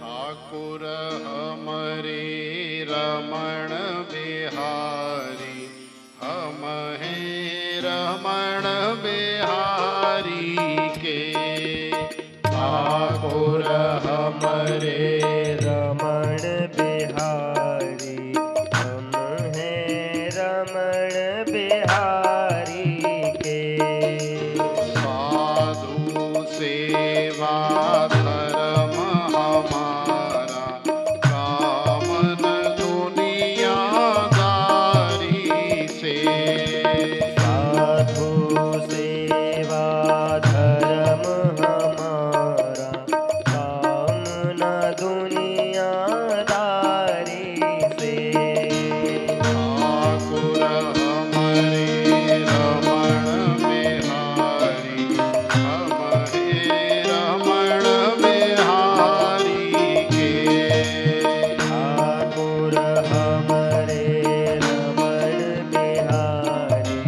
ठाकुर हमरे रमण बिहारी, हम हैं रमण बिहारी के। ठाकुर हमरे रमण बिहारी, हम हैं रमण बिहारी के। साधु सेवा धर्म हमारा, कामन दुनियादारी से। साधु सेवा धर्म हमारा, कामना दुनियादारी से। ठाकुर हमरे रमण बिहारी, हम हैं रमण बिहारी के। ठाकुर हमरे रमण बिहारी,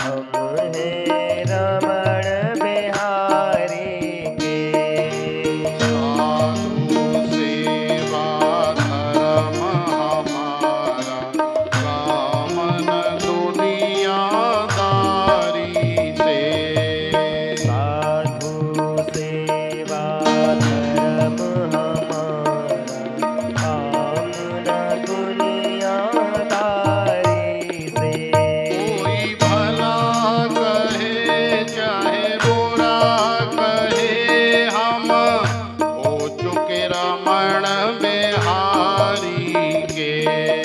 हम हैं रमण बिहारी के। साधु सेवा धर्म हमारा, कामन दुनियादारी से। साधु सेवा धर्म हमारा, कामना दुनियादारी से। कोई भला कहे चाहे बुरा कहे, हम हो चुके रमण बिहारी के।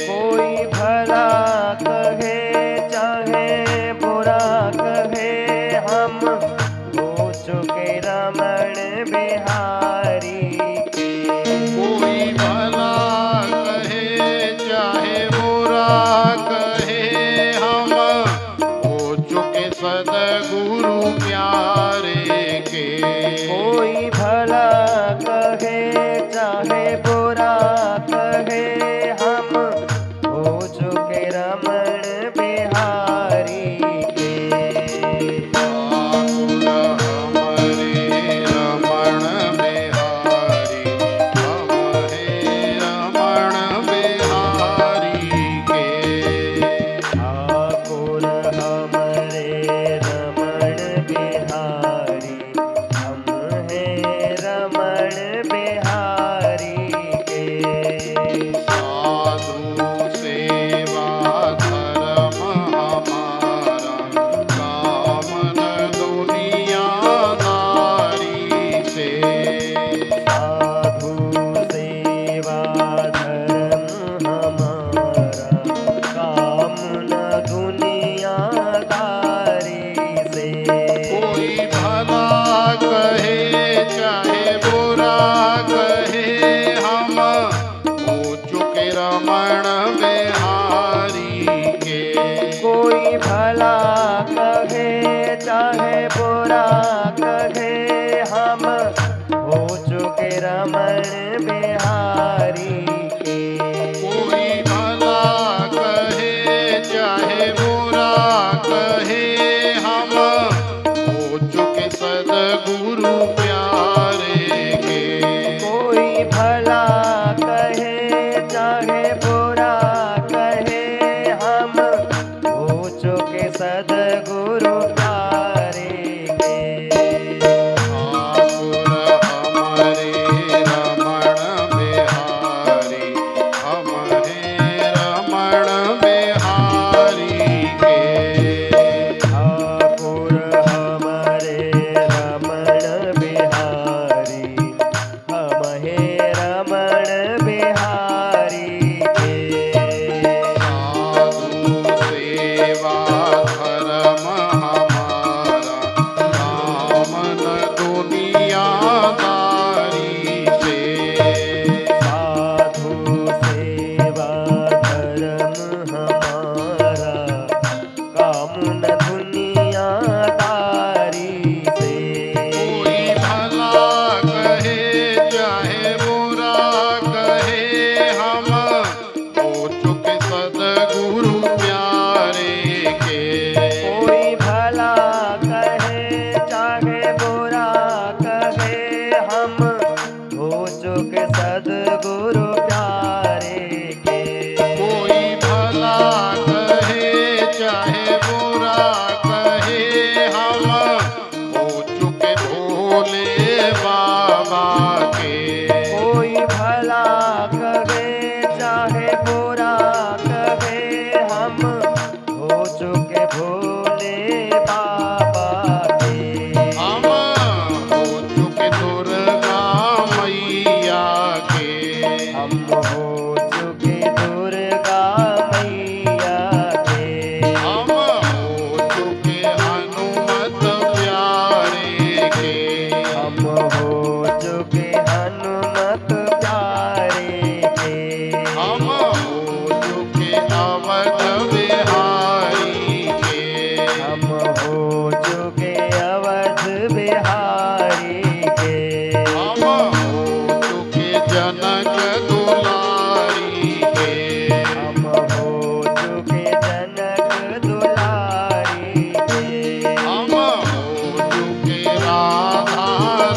कोई भला कहे चाहे बुरा कहे, हम हो चुके रमण बिहारी के। कोई भला कहे चाहे बुरा कहे, हम हो चुके सद्गुरु प्यारे के। कोई भला कहे चाहे बुरा कहे, हम हो चुके रमण बिहारी के। ठाकुर हमरे रमण बिहारी, हम हैं रमण बिहारी के। ठाकुर हमरे रमण बिहारी, हम हैं रमण बिहारी के। साधु सेवा धर्म हमारा, कामन दुनियादारी से। साधु सेवा धर्म हमारा, कामना दुनियादारी से। कोई भला कहे चाहे बुरा कहे, हम हो चुके रमण बिहारी के। कोई भला कहे चाहे बुरा कहे, हम हो चुके रमण बिहारी के। कोई भला कहे चाहे बुरा कहे, हम हो चुके सद्गुरु प्यारे के। कोई भला कहे चाहे बुरा कहे, हम हो चुके सद्गुरु प्यारे के। ठाकुर हमरे रमण चुके सदगुरु प्यारे के। कोई भला कहे चाहे बुरा कहे, हम हो चुके भोले बाबा के। कोई भला कहे चाहे बुरा कहे, हम हो चुके भोले बाबा के। हम हो चुके दुर्गा मैया के। हम हो चुके दुर्गा मैया के। हम हो चुके हनुमत प्यारे के। हम हो चुके हनुमत प्यारे के। हम हो चुके अवध बिहारी के। हम हो चुके अवध बिहारी के। हम हो चुके जनक दुलारी के। हम हो चुके जनक दुलारी के। हम हो चुके राधा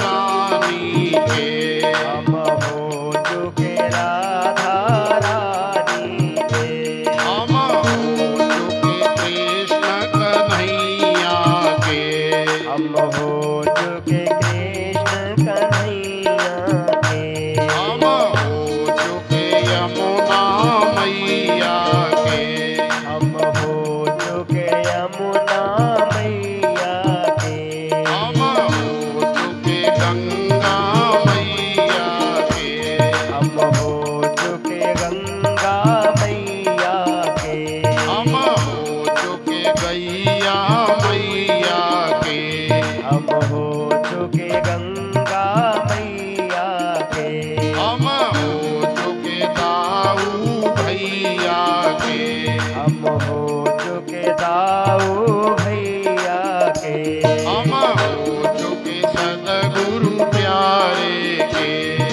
रानी के। हम हो चुके राधा रानी के। हम हो चुके कृष्ण कन्हैया के। हम हो चुके कृष्ण कन्हैया के। हम हो चुके यमुना मैया के। हम हो चुके यमुना मैया के। हम हो चुके गंगा मैया के। हम हो चुके गंगा मैया के। हम हो चुके गैया मैया के। हम हो चुके गंगा मैया के। हम हो चुके दाऊ भैया के। हम हो चुके दाऊ भैया के। हम हो चुके सदगुरु प्यारे के।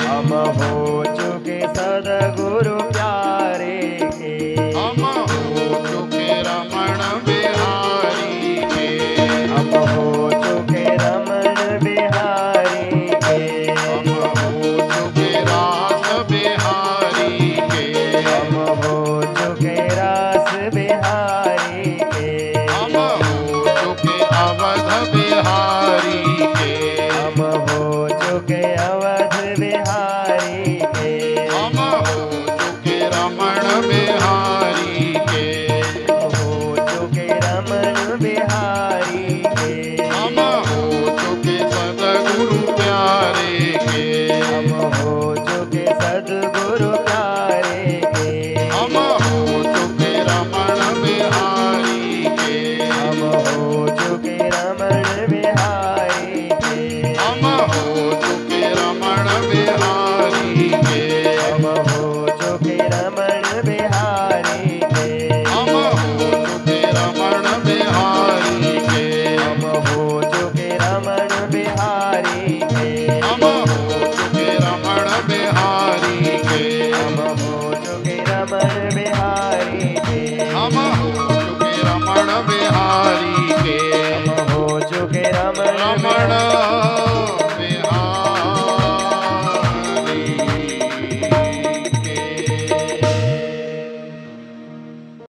हम हो चुके सदगुरु प्यारे के। हम हो चुके रमण बिहारी के। हम हो चुके रमण बिहारी के। हम हो चुके रास बिहारी के। हम हो चुके रास बिहारी के। हम हो चुके अवध बिहारी के। हम हो चुके अवध बिहारी के। हम हो चुके रमण बिहारी के। हम हो चुके रमण बिहारी के। हम हो चुके सदगुरु प्यारे के। हम हो चुके सदगुरु प्यारे के। हम हो चुके रमण बिहारी के। हम हो चुके रमण बिहारी के। हम हो चुके रमण बिहारी के। हम हो चुके रमण बिहारी के। हम हो चुके रमण बिहारी के। हम हो चुके रमण बिहारी के। हम हो चुके रमण बिहारी के। हम हो चुके रमण बिहारी के। हम हो चुके रमण बिहारी के। हम हो चुके रमण रमण